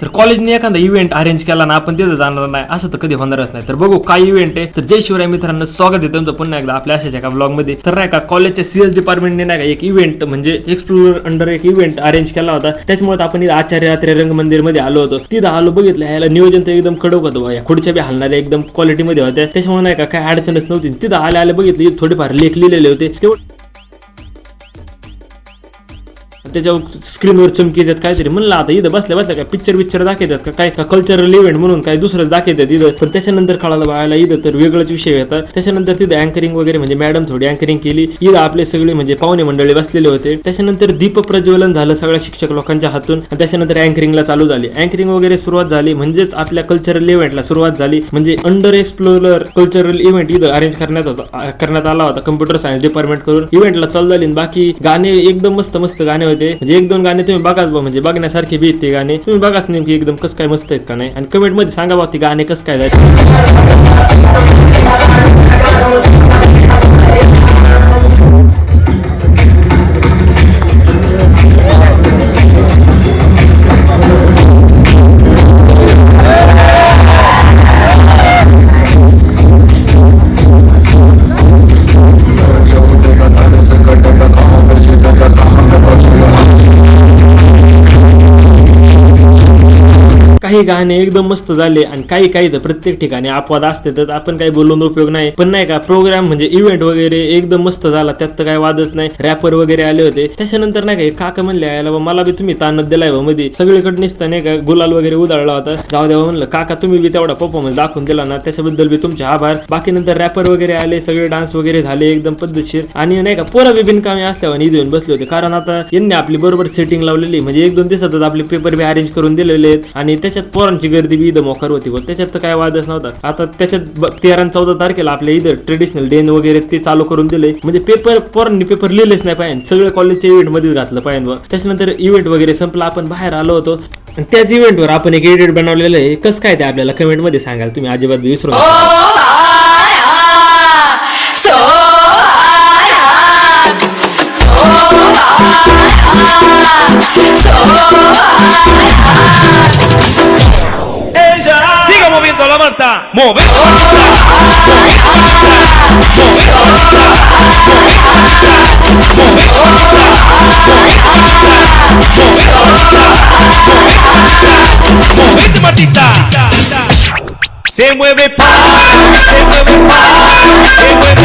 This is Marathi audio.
तर कॉलेजने एखादा इव्हेंट अरेंज केला ना आपण तिथे जाणार नाही असं तर कधी होणारच नाही. तर बघू काय इव्हेंट आहे. तर जय शिवराय मित्रांनो, स्वागत आहे तुमचं पुन्हा एकदा आपल्या अशाच एका ब्लॉग मध्ये. तर नाही का कॉलेजच्या सीएस डिपार्टमेंटने नाही का एक इव्हेंट म्हणजे एक्सप्लोरर अंडर एक इव्हेंट अरेंज केला होता. त्याच्यामुळे आपण इथं आचार्य यात्रे रंगमंदिर मध्ये आलो होतो. तिथं आलो बघितलं याला नियोजन तर एकदम कडक होतं. या खुर्च्या बी हलणाऱ्या एकदम क्वालिटी मध्ये होत्या. त्याच्यामुळे नाही का काय अडचणच नव्हती. तिथं आले बघितली थोडेफार लेख लिहिलेले होते त्याच्यावर स्क्रीनवर चमकी देतात काहीतरी. म्हणलं आता इथं बसल्या काय पिक्चर दाखवतात का काय कल्चरल इव्हेंट म्हणून काय दुसरंच दाखवतात इथं. पण त्याच्यानंतर कळालं बाळाला इथं तर वेगळाच विषय होता. त्याच्यानंतर तिथं अँकरिंग वगैरे म्हणजे मॅडम थोडी अँकरिंग केली. इथं आपले सगळे म्हणजे पाहुणे मंडळी बसलेले होते. त्याच्यानंतर दीप प्रज्वलन झालं सगळ्या शिक्षक लोकांच्या हातून. त्याच्यानंतर अँकरिंगला चालू झाली. अँकरिंग वगैरे सुरुवात झाली म्हणजेच आपल्या कल्चरल इव्हेंटला सुरुवात झाली. म्हणजे अंडर एक्सप्लोरर कल्चरल इव्हेंट इथं अरेंज करण्यात आला होता कम्प्युटर सायन्स डिपार्टमेंट करून. इव्हेंटला चालू झाली. बाकी गाणे एकदम मस्त गाणे होते. म्हणजे एक दोन गाणे तुम्ही बघाच म्हणजे बघण्यासारखे बी ते गाणे तुम्ही बघाच नेमकी एकदम कसं काय मस्त आहेत का नाही. आणि कमेंट मध्ये सांगा बा ती गाणे कसं काय जायचं. काही गाणे एकदम मस्त झाले आणि काही तर प्रत्येक ठिकाणी अपवाद असते तर आपण काही बोलून उपयोग नाही. पण नाही का प्रोग्राम म्हणजे इव्हेंट वगैरे एकदम मस्त झाला. त्यात तर काही वादच नाही. रॅपर वगैरे आले होते. त्याच्यानंतर नाही का काका म्हणले यायला मला बी तुम्ही ताणत दिलाय मध्ये सगळीकडे निसता नाही का गुलाल वगैरे उधळला होता. जाऊ द्यावा म्हणलं काका तुम्ही बी तेवढा परफॉर्मन्स दाखवून दिला ना त्याच्याबद्दल बी तुमचे आभार. बाकी नंतर रॅपर वगैरे आले सगळे डान्स वगैरे झाले एकदम पद्धतशीर. आणि नाही का पोरा बी बिनकामी असल्यावर इथे येऊन बसले होते. कारण आता यांनी आपली बरोबर सेटिंग लावलेली म्हणजे एक दोन दिवसातच आपले पेपर बी अरेंज करून दिलेले आहेत. आणि त्याच्यात पोरांची गर्दी बी इथं मोकार होती. त्याच्यात तर काय वादच नव्हता. आता त्याच्यात 13 आणि 14 तारखेला आपल्या इथं ट्रेडिशनल डे वगैरे ते चालू करून दिले. म्हणजे पोरांनी पेपर लिहिलेच नाही पाहिजे. सगळं कॉलेजच्या इव्हेंट मध्ये घातलं पाहिजे. त्याच्यानंतर इव्हेंट वगैरे संपला. आपण बाहेर आलो होतो आणि त्याच इव्हेंटवर आपण एक एडिट बनवलेलं आहे. कसं काय ते आपल्याला कमेंट मध्ये सांगाल तुम्ही अजिबात विसरू नका. Siga moviendo la manta, mueve. Movete Martita. Se mueve pa, se mueve pa, se mueve